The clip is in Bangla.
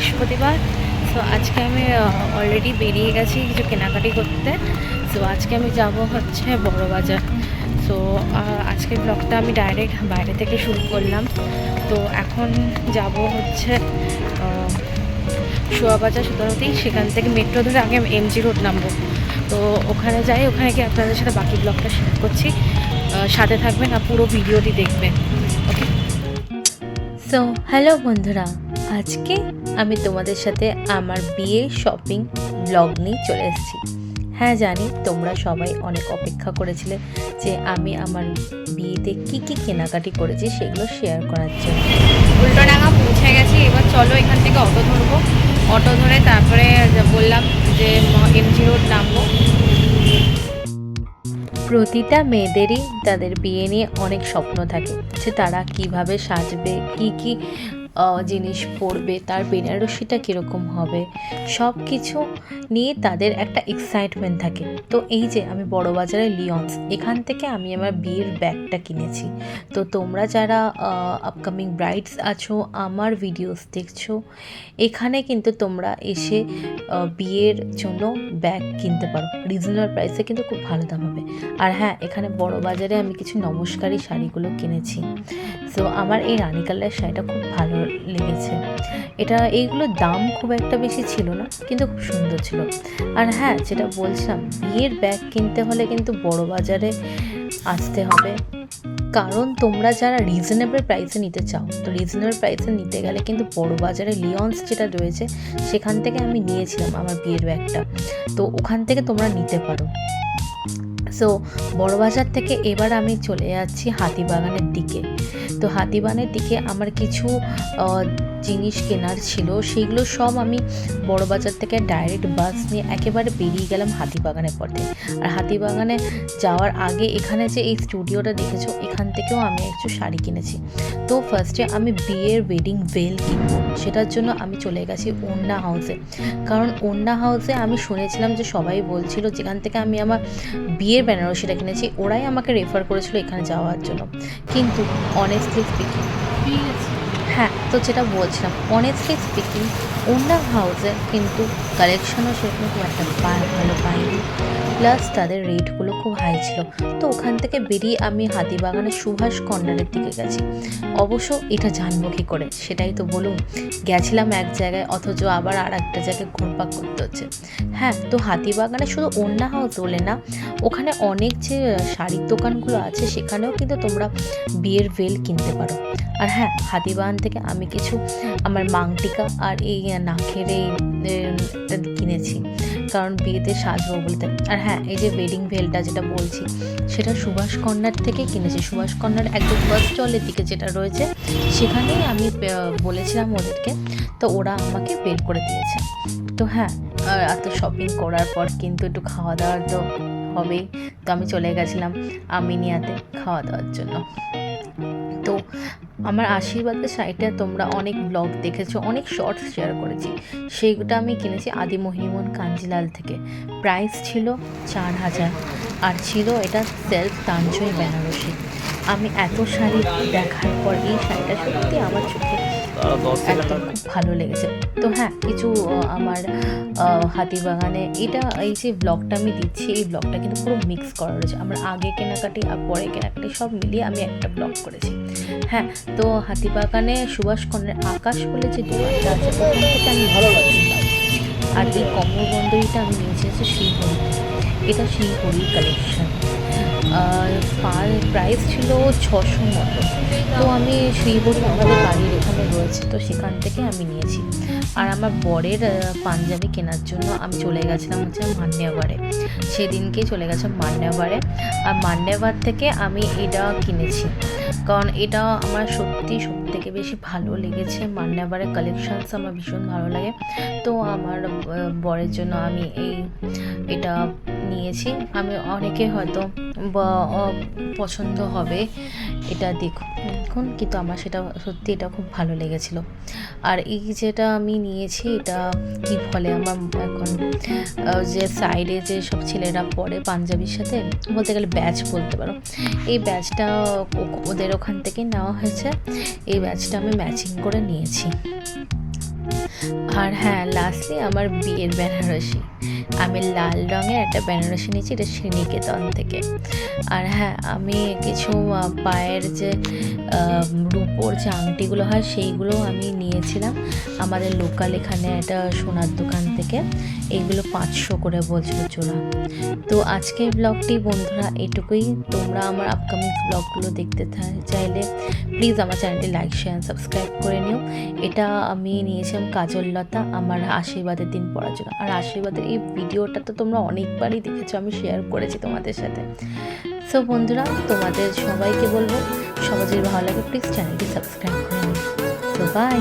বৃহস্পতিবার। সো আজকে আমি অলরেডি বেরিয়ে গেছি কিছু কেনাকাটি করতে। সো আজকে আমি যাব হচ্ছে বড়বাজার। সো আজকের ব্লগটা আমি ডাইরেক্ট বাইরে থেকে শুরু করলাম। তো এখন যাব হচ্ছে শোয়াবাজার সুতারতি, সেখান থেকে মেট্রো ধরে আগে এমজি রোড নামবো। তো ওখানে যাই, ওখানে গিয়ে আপনাদের সাথে বাকি ব্লগটা শেয়ার করছি। সাথে থাকবেন আর পুরো ভিডিওটি দেখবেন। ওকে, সো হ্যালো বন্ধুরা, আজকে আমি তোমাদের সাথে আমার বিয়ের শপিং ব্লগ নিয়ে চলে এসেছি। হ্যাঁ জানি তোমরা সবাই অনেক অপেক্ষা করেছিলে যে আমি আমার বিয়েতে কি কি কেনাকাটি করেছি সেগুলো শেয়ার করার জন্য। উল্টোডাঙা পৌঁছে গেছি, এবার চলো এখান থেকে অটো ধরবো। অটো ধরে তারপরে বললাম যে এমজি রোড নামবো। প্রতিটা মেয়েদেরই তাদের বিয়ে নিয়ে অনেক স্বপ্ন থাকে যে তারা কিভাবে সাজবে, কি কি জিনিস পরবে, তার বেনারসিটা কীরকম হবে, সব কিছু নিয়ে তাদের একটা এক্সাইটমেন্ট থাকে। তো এই যে আমি বড়বাজারে লিওন্স, এখান থেকে আমি আমার বিয়ের ব্যাগটা কিনেছি। তো তোমরা যারা আপকামিং ব্রাইডস আছো, আমার ভিডিওস দেখছো, এখানে কিন্তু তোমরা এসে বিয়ের জন্য ব্যাগ কিনতে পারো। রিজনেবল প্রাইসে কিন্তু খুব ভালো দাম হবে। আর হ্যাঁ, এখানে বড়বাজারে আমি কিছু নমস্কারী শাড়িগুলো কিনেছি। সো আমার এই রানী কালারের শাড়িটা খুব ভালো লেগেছে। এইগুলোর দাম খুব একটা বেশি ছিল না, কিন্তু খুব সুন্দর ছিল। আর হ্যাঁ, যেটা বলছিলাম, বিয়ের ব্যাগ কিনতে হলে কিন্তু বড়বাজারে আসতে হবে। কারণ তোমরা যারা রিজনেবল প্রাইসে নিতে চাও, তো রিজনেবল প্রাইসে নিতে গেলে কিন্তু বড়বাজারে লিওন্স যেটা রয়েছে সেখান থেকে আমি নিয়েছিলাম আমার বিয়ের ব্যাগটা। তো ওখান থেকে তোমরা নিতে পারো। সো বড়বাজার থেকে এবার আমি চলে যাচ্ছি হাতিবাগানের দিকে। তো হাতিবাগানের দিকে আমার কিছু জিনিস কেনার ছিল, সেইগুলো সব আমি বড়বাজার থেকে ডাইরেক্ট বাস নিয়ে একেবারে বেরিয়ে গেলাম হাতিবাগানের পথে। আর হাতিবাগানে যাওয়ার আগে এখানে যে এই স্টুডিওটা দেখেছো, এখান থেকেও আমি একটু শাড়ি কিনেছি। তো ফার্স্টে আমি বিয়ের ওয়েডিং ভেল কিনবো, সেটার জন্য আমি চলে গেছি ওন্না হাউসে। কারণ ওন্না হাউসে আমি শুনেছিলাম যে সবাই বলছিল, যেখান থেকে আমি আমার বিয়ের বেনারসিটা কিনেছি, ওরাই আমাকে রেফার করেছিল এখানে যাওয়ার জন্য। কিন্তু অনেস্টলি স্পিকিং, হ্যাঁ, তো যেটা বলছিলাম, অনেস্টলি স্পিকিং ওন্না হাউসে কিন্তু কালেকশনও সেরকম খুব একটা ভালো পাইনি, প্লাস তাদের রেটগুলো খুব হাই ছিল। তো ওখান থেকে বেরিয়ে আমি হাতিবাগানের সুভাষ কর্নারের দিকে গেছি। অবশ্য এটা জানবো কী করে, সেটাই তো বলুন। গেছিলাম এক জায়গায়, অথচ আবার আর একটা জায়গায় ঘুরপাক করতে হচ্ছে। হ্যাঁ, তো হাতিবাগানে শুধু ওন্না হাউস বলে না, ওখানে অনেক যে শাড়ির দোকানগুলো আছে সেখানেও কিন্তু তোমরা বিয়ের ভেল কিনতে পারো। আর হ্যাঁ, হাতিবাগান থেকে আমি কিছু আমার মাংটিকা আর এই নাকের এই কিনেছি, কারণ বিয়েতে সাজবো বলতে। আর হ্যাঁ, এই যে ওয়েডিং ভেলটা যেটা বলছি, সেটা সুভাষ কর্নার থেকে কিনেছি। সুভাষ কর্নার একদম বাস স্টলের দিকে যেটা রয়েছে, সেখানেই আমি বলেছিলাম ওদেরকে, তো ওরা আমাকে বের করে দিয়েছে। তো হ্যাঁ, এত শপিং করার পর কিন্তু একটু খাওয়া দাওয়ার তো হবেই। তো আমি চলে গেছিলাম আমিনিয়াতে খাওয়া দাওয়ার জন্য। তো আমার আশীর্বাদের শাড়িটা তোমরা অনেক ব্লগ দেখেছো, অনেক শর্টস শেয়ার করেছি, সেইটা আমি কিনেছি আদিমোহিমন কাঞ্জিলাল থেকে। প্রাইস ছিল 4000, আর ছিল এটা সেলফ তাঞ্জই বেনারসি। আমি এত শাড়ি দেখার পর এই শাড়িটা সত্যি আমার চোখে একদম খুব ভালো লেগেছে। তো হ্যাঁ, কিছু আমার হাতিবাগানে এই যে ব্লগটা আমি দিচ্ছি, এই ব্লগটা কিন্তু পুরো মিক্স করা রয়েছে। আমার আগে কেনাকাটি আর পরে কেনাকাটি সব মিলিয়ে আমি একটা ব্লগ করেছি। হ্যাঁ, তো হাতিবাগানে সুভাষ কর্নার আকাশ বলে যে দোকানটা আছে, ওখান থেকে আমি ভালো লাগছিলাম। আর এই কমলবন্দরীটা আমি নিয়েছি হচ্ছে শ্রীহরি। এটা শ্রীহরির কালেকশন। প্রাইস ছিল 600 মতো। তো আমি শ্রীহরি আমাদের বাড়ির এখানে রয়েছে, তো সেখান থেকে আমি নিয়েছি। আর আমার বরের পাঞ্জাবি কেনার জন্য আমি চলে গেছিলাম হচ্ছে মান্যাবারে। সেদিনকেই চলে গেছিলাম মান্যাবারে। আর মান্যাবার থেকে আমি এটা কিনেছি, কারণ এটা আমার সত্যি সবথেকে বেশি ভালো লেগেছে। মান্যাবারের কালেকশানস আমার ভীষণ ভালো লাগে। তো আমার বরের জন্য আমি এটা নিয়েছি। আমি অনেকে হয়তো পছন্দ হবে এটা দেখুন, কিন্তু আমার সেটা সত্যি এটা খুব ভালো লেগেছিলো। আর এই যেটা আমি নিয়েছি, এটা কি বলে, আমার এখন যে সাইডে যে সব ছেলেরা পরে পাঞ্জাবির সাথে, বলতে গেলে ব্যাচ বলতে পারো, এই ব্যাচটা ওদের ওখান থেকে নেওয়া হয়েছে। এই ব্যাচটা আমি ম্যাচিং করে নিয়েছি। আর হ্যাঁ, লাস্টলি আমার বিয়ের বেনারসি, আমি লাল রঙের একটা বেনারসি নিয়েছি, এটা শ্রীনিকেতন থেকে। আর হ্যাঁ, আমি কিছু পায়ের যে রূপোর যে আংটিগুলো হয় সেইগুলোও আমি নিয়েছিলাম আমাদের লোকাল এখানে একটা সোনার দোকান থেকে। এইগুলো 500 করে বলছিল জোড়া। তো আজকের ব্লগটি বন্ধুরা এটুকুই। তোমরা আমার আপকামিং ব্লগগুলো দেখতে চাইলে প্লিজ আমার চ্যানেলটি লাইক শেয়ার সাবস্ক্রাইব করে নিও। এটা আমি নিয়েছিলাম কাজললতা আমার আশীর্বাদের দিন পড়ার জন্য। আর আশীর্বাদের এই ভিডিওটা তো তোমরা অনেকবারই দেখেছো, আমি শেয়ার করেছি তোমাদের সাথে। সো বন্ধুরা, তোমাদের সবাইকে বলবো, সবার যদি ভালো লাগে প্লিজ চ্যানেলটি সাবস্ক্রাইব করে নিও। So by.